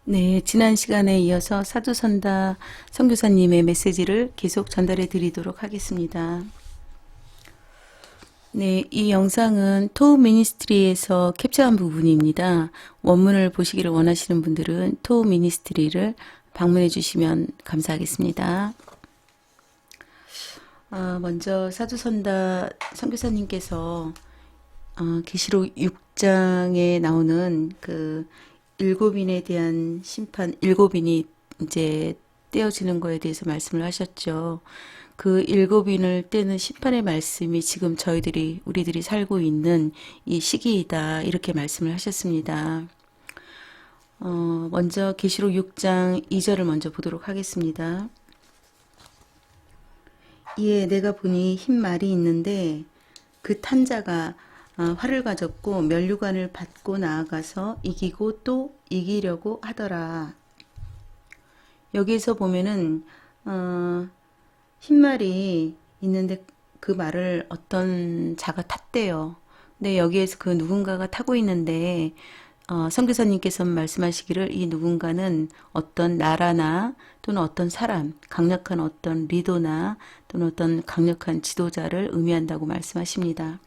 네, 지난 시간에 이어서 사두선다 선교사님의 메시지를 계속 전달해 드리도록 하겠습니다. 네, 이 영상은 토우 미니스트리에서 캡처한 부분입니다. 원문을 보시기를 원하시는 분들은 토우 미니스트리를 방문해 주시면 감사하겠습니다. 먼저 사두선다 선교사님께서 계시록 6장에 나오는 그 일곱인에 대한 심판, 일곱인이 이제 떼어지는 거에 대해서 말씀을 하셨죠. 그 일곱인을 떼는 심판의 말씀이 지금 우리들이 살고 있는 이 시기이다. 이렇게 말씀을 하셨습니다. 먼저 계시록 6장 2절을 먼저 보도록 하겠습니다. 이에 내가 보니 흰 말이 있는데 그 탄 자가 활을 가졌고 면류관을 받고 나아가서 이기고 또 이기려고 하더라. 여기에서 보면은 흰 말이 있는데 그 말을 어떤 자가 탔대요. 근데 여기에서 그 누군가가 타고 있는데 선교사님께서 말씀하시기를 이 누군가는 어떤 나라나 또는 어떤 사람, 강력한 어떤 리더나 또는 어떤 강력한 지도자를 의미한다고 말씀하십니다.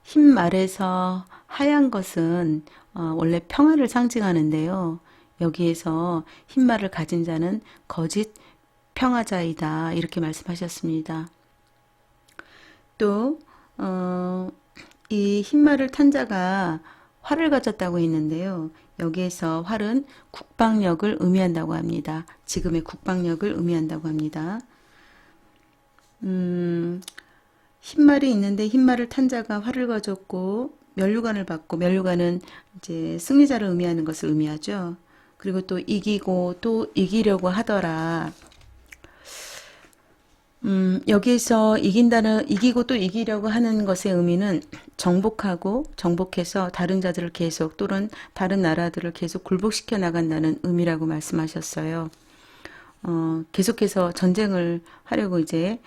흰 말에서 하얀 것은 원래 평화를 상징하는데요. 여기에서 흰 말을 가진 자는 거짓 평화자이다 이렇게 말씀하셨습니다. 또 이 흰 말을 탄 자가 활을 가졌다고 했는데요. 여기에서 활은 국방력을 의미한다고 합니다. 지금의 국방력을 의미한다고 합니다. 흰 말이 있는데 흰 말을 탄 자가 활을 가졌고 면류관을 받고 면류관은 이제 승리자를 의미하는 것을 의미하죠. 그리고 또 이기고 또 이기려고 하더라. 여기에서 이기고 또 이기려고 하는 것의 의미는 정복해서 다른 자들을 계속 또는 다른 나라들을 계속 굴복시켜 나간다는 의미라고 말씀하셨어요. 계속해서 전쟁을 하려고 이제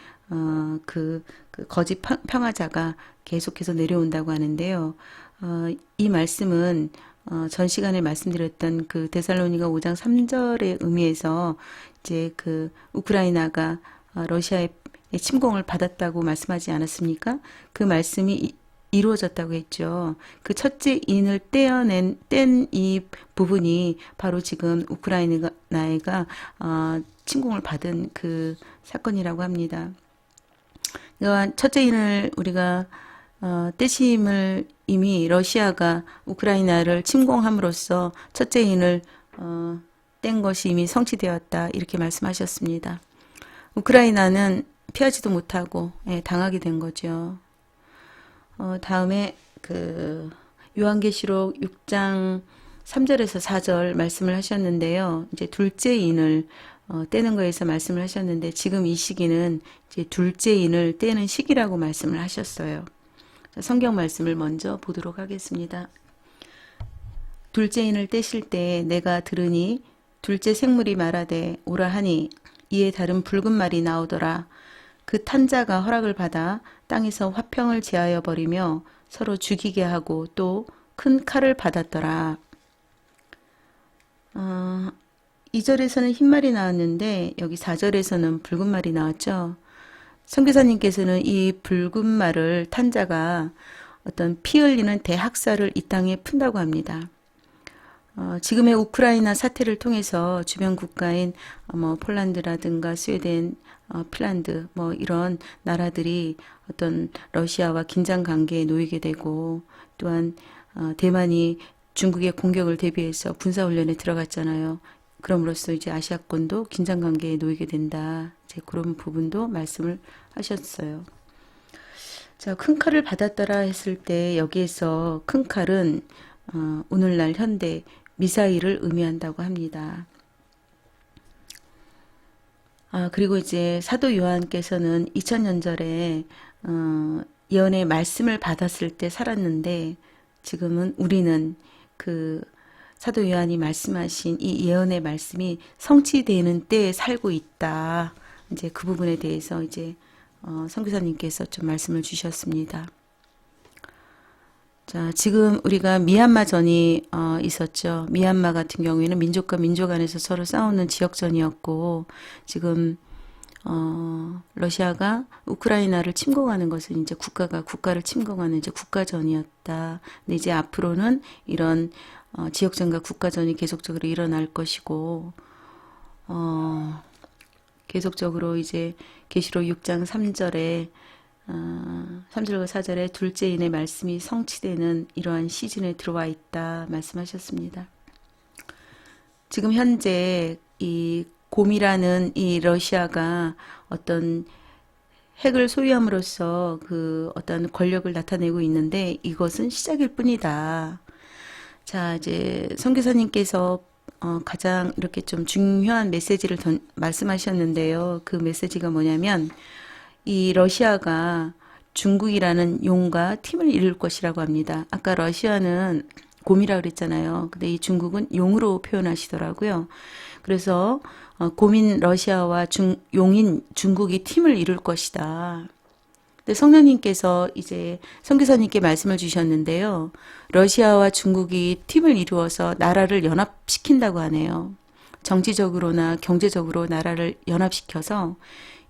그 거짓 평화자가 계속해서 내려온다고 하는데요. 이 말씀은 전 시간에 말씀드렸던 그 데살로니가 5장 3절의 의미에서 이제 그 우크라이나가 러시아의 침공을 받았다고 말씀하지 않았습니까? 그 말씀이 이루어졌다고 했죠. 그 첫째 인을 뗀 이 부분이 바로 지금 우크라이나가 침공을 받은 그 사건이라고 합니다. 그러니까 첫째 인을 우리가 떼심을 이미 러시아가 우크라이나를 침공함으로써 첫째 인을 뗀 것이 이미 성취되었다 이렇게 말씀하셨습니다. 우크라이나는 피하지도 못하고 당하게 된 거죠. 다음에 그 요한계시록 6장 3절에서 4절 말씀을 하셨는데요. 이제 둘째 인을 떼는 거에서 말씀을 하셨는데 지금 이 시기는 이제 둘째 인을 떼는 시기라고 말씀을 하셨어요. 성경 말씀을 먼저 보도록 하겠습니다. 둘째 인을 떼실 때 내가 들으니 둘째 생물이 말하되 오라 하니 이에 다른 붉은 말이 나오더라. 그 탄자가 허락을 받아 땅에서 화평을 제하여 버리며 서로 죽이게 하고 또 큰 칼을 받았더라. 2절에서는 흰 말이 나왔는데 여기 4절에서는 붉은 말이 나왔죠. 선교사님께서는 이 붉은 말을 탄자가 어떤 피 흘리는 대학살을 이 땅에 푼다고 합니다. 지금의 우크라이나 사태를 통해서 주변 국가인 뭐 폴란드라든가 스웨덴, 핀란드 뭐 이런 나라들이 어떤 러시아와 긴장 관계에 놓이게 되고 또한 대만이 중국의 공격을 대비해서 군사훈련에 들어갔잖아요. 그럼으로써 이제 아시아권도 긴장 관계에 놓이게 된다. 이제 그런 부분도 말씀을 하셨어요. 자, 큰 칼을 받았더라 했을 때 여기에서 큰 칼은 오늘날 현대 미사일을 의미한다고 합니다. 그리고 이제 사도 요한께서는 2000년 전에 예언의 말씀을 받았을 때 살았는데 지금은 우리는 그 사도 요한이 말씀하신 이 예언의 말씀이 성취되는 때에 살고 있다. 이제 그 부분에 대해서 이제 선교사님께서 좀 말씀을 주셨습니다. 자, 지금 우리가 미얀마 전이 있었죠. 미얀마 같은 경우에는 민족과 민족 안에서 서로 싸우는 지역전이었고, 지금 러시아가 우크라이나를 침공하는 것은 이제 국가가 국가를 침공하는 이제 국가전이었다. 근데 이제 앞으로는 이런 지역전과 국가전이 계속적으로 일어날 것이고, 계속적으로 이제 계시록 6장 3절에 3절과 4절에 둘째인의 말씀이 성취되는 이러한 시즌에 들어와 있다 말씀하셨습니다. 지금 현재 이 곰이라는 이 러시아가 어떤 핵을 소유함으로써 그 어떤 권력을 나타내고 있는데 이것은 시작일 뿐이다. 자, 이제 선교사님께서 가장 이렇게 좀 중요한 메시지를 말씀하셨는데요. 그 메시지가 뭐냐면 이 러시아가 중국이라는 용과 팀을 이룰 것이라고 합니다. 아까 러시아는 곰이라고 그랬잖아요. 근데 이 중국은 용으로 표현하시더라고요. 그래서 곰인 러시아와 용인 중국이 팀을 이룰 것이다. 근데 성령님께서 이제 선교사님께 말씀을 주셨는데요. 러시아와 중국이 팀을 이루어서 나라를 연합시킨다고 하네요. 정치적으로나 경제적으로 나라를 연합시켜서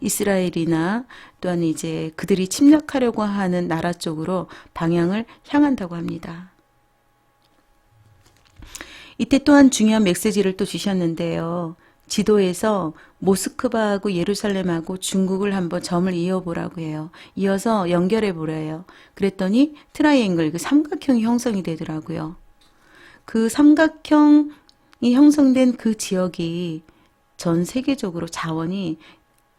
이스라엘이나 또한 이제 그들이 침략하려고 하는 나라 쪽으로 방향을 향한다고 합니다. 이때 또한 중요한 메시지를 또 주셨는데요. 지도에서 모스크바하고 예루살렘하고 중국을 한번 점을 이어보라고 해요. 이어서 연결해 보래요. 그랬더니 트라이앵글, 그 삼각형이 형성이 되더라고요. 그 삼각형이 형성된 그 지역이 전 세계적으로 자원이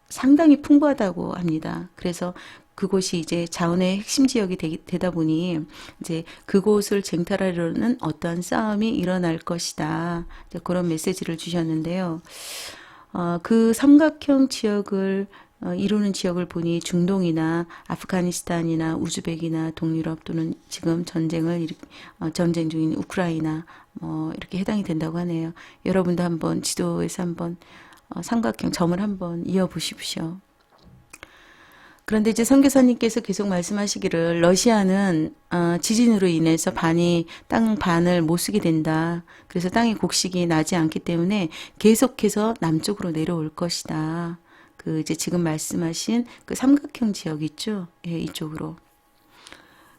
상당히 풍부하다고 합니다. 그래서 그곳이 이제 자원의 핵심 지역이 되다 보니 이제 그곳을 쟁탈하려는 어떠한 싸움이 일어날 것이다. 그런 메시지를 주셨는데요. 그 삼각형 지역을 이루는 지역을 보니 중동이나 아프가니스탄이나 우즈벡이나 동유럽 또는 지금 전쟁 중인 우크라이나 이렇게 해당이 된다고 하네요. 여러분도 한번 지도에서 한번 삼각형 점을 한번 이어 보십시오. 그런데 이제 선교사님께서 계속 말씀하시기를 러시아는 지진으로 인해서 땅 반을 못 쓰게 된다. 그래서 땅의 곡식이 나지 않기 때문에 계속해서 남쪽으로 내려올 것이다. 그 이제 지금 말씀하신 그 삼각형 지역 있죠? 예, 이쪽으로.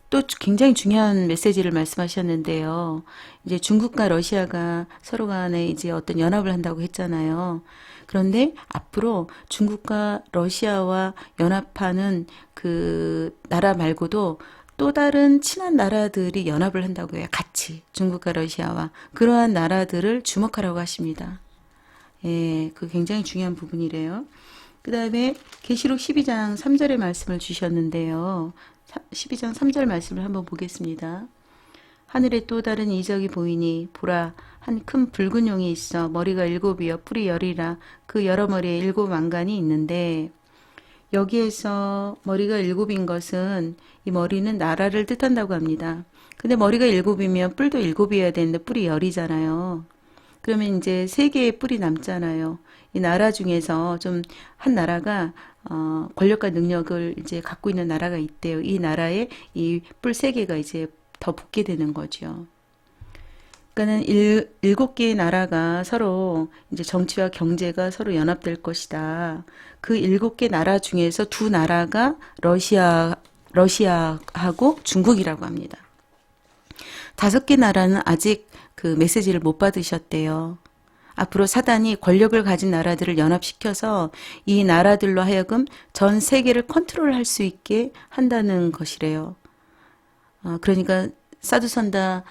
또 굉장히 중요한 메시지를 말씀하셨는데요. 이제 중국과 러시아가 서로 간에 이제 어떤 연합을 한다고 했잖아요. 그런데 앞으로 중국과 러시아와 연합하는 그 나라 말고도 또 다른 친한 나라들이 연합을 한다고 해요. 같이 중국과 러시아와 그러한 나라들을 주목하라고 하십니다. 예, 그 굉장히 중요한 부분이래요. 그 다음에 계시록 12장 3절의 말씀을 주셨는데요. 12장 3절 말씀을 한번 보겠습니다. 하늘에 또 다른 이적이 보이니 보라 한 큰 붉은 용이 있어 머리가 7이요 뿔이 10이라 그 여러 머리에 7 왕관이 있는데 여기에서 머리가 7인 것은 이 머리는 나라를 뜻한다고 합니다. 근데 머리가 7이면 뿔도 7이어야 되는데 뿔이 10이잖아요. 그러면 이제 3개의 뿔이 남잖아요. 이 나라 중에서 좀 한 나라가 권력과 능력을 이제 갖고 있는 나라가 있대요. 이 나라에 이 뿔 3개가 이제 더 붙게 되는 거죠. 그러니까는 7개의 나라가 서로 이제 정치와 경제가 서로 연합될 것이다. 그 7개 나라 중에서 2 나라가 러시아하고 중국이라고 합니다. 5개 나라는 아직 그 메시지를 못 받으셨대요. 앞으로 사단이 권력을 가진 나라들을 연합시켜서 이 나라들로 하여금 전 세계를 컨트롤할 수 있게 한다는 것이래요. 그러니까 사두선다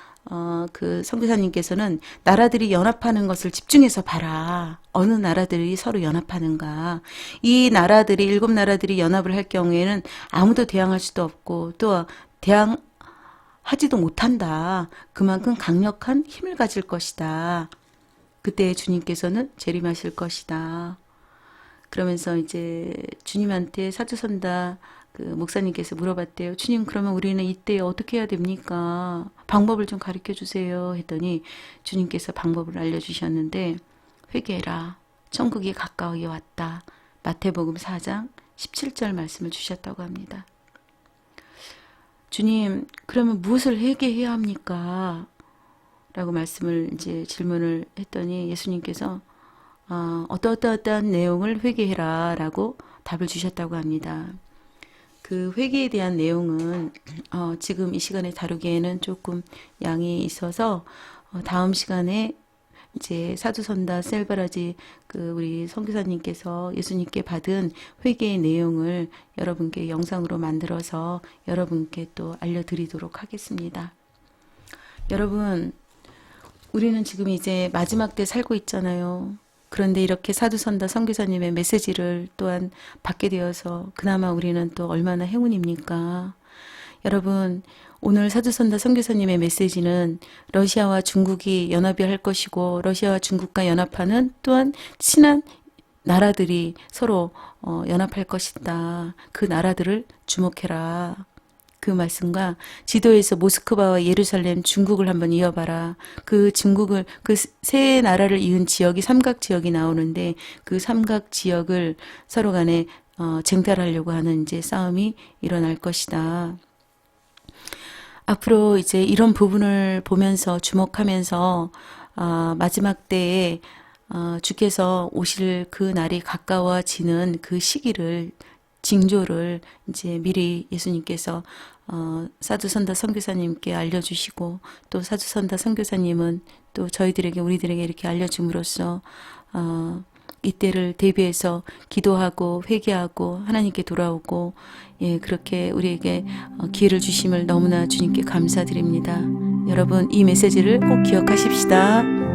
그 선교사님께서는 나라들이 연합하는 것을 집중해서 봐라. 어느 나라들이 서로 연합하는가. 이 나라들이 7 나라들이 연합을 할 경우에는 아무도 대항할 수도 없고 또 대항하지도 못한다. 그만큼 강력한 힘을 가질 것이다. 그때 주님께서는 재림하실 것이다. 그러면서 이제 주님한테 사두선다 그 목사님께서 물어봤대요. 주님, 그러면 우리는 이때 어떻게 해야 됩니까? 방법을 좀 가르쳐 주세요. 했더니 주님께서 방법을 알려주셨는데 회개해라. 천국이 가까이 왔다. 마태복음 4장 17절 말씀을 주셨다고 합니다. 주님, 그러면 무엇을 회개해야 합니까? 라고 말씀을 이제 질문을 했더니 예수님께서 어떠한 내용을 회개해라 라고 답을 주셨다고 합니다. 그 회개에 대한 내용은 지금 이 시간에 다루기에는 조금 양이 있어서 다음 시간에 이제 사두선다 셀바라지 그 우리 선교사님께서 예수님께 받은 회개의 내용을 여러분께 영상으로 만들어서 여러분께 또 알려드리도록 하겠습니다. 여러분, 우리는 지금 이제 마지막 때 살고 있잖아요. 그런데 이렇게 사두선다 선교사님의 메시지를 또한 받게 되어서 그나마 우리는 또 얼마나 행운입니까? 여러분, 오늘 사두선다 선교사님의 메시지는 러시아와 중국이 연합이 할 것이고 러시아와 중국과 연합하는 또한 친한 나라들이 서로 연합할 것이다. 그 나라들을 주목해라. 그 말씀과 지도에서 모스크바와 예루살렘, 중국을 한번 이어봐라. 그 중국을 그 세 나라를 이은 지역이 삼각 지역이 나오는데 그 삼각 지역을 서로 간에 쟁탈하려고 하는 이제 싸움이 일어날 것이다. 앞으로 이제 이런 부분을 보면서 주목하면서 마지막 때에 주께서 오실 그 날이 가까워지는 그 시기를 징조를 이제 미리 예수님께서 사두선다 선교사님께 알려주시고 또 사두선다 선교사님은 또 저희들에게 우리들에게 이렇게 알려줌으로써 이때를 대비해서 기도하고 회개하고 하나님께 돌아오고 예 그렇게 우리에게 기회를 주심을 너무나 주님께 감사드립니다. 여러분 이 메시지를 꼭 기억하십시다.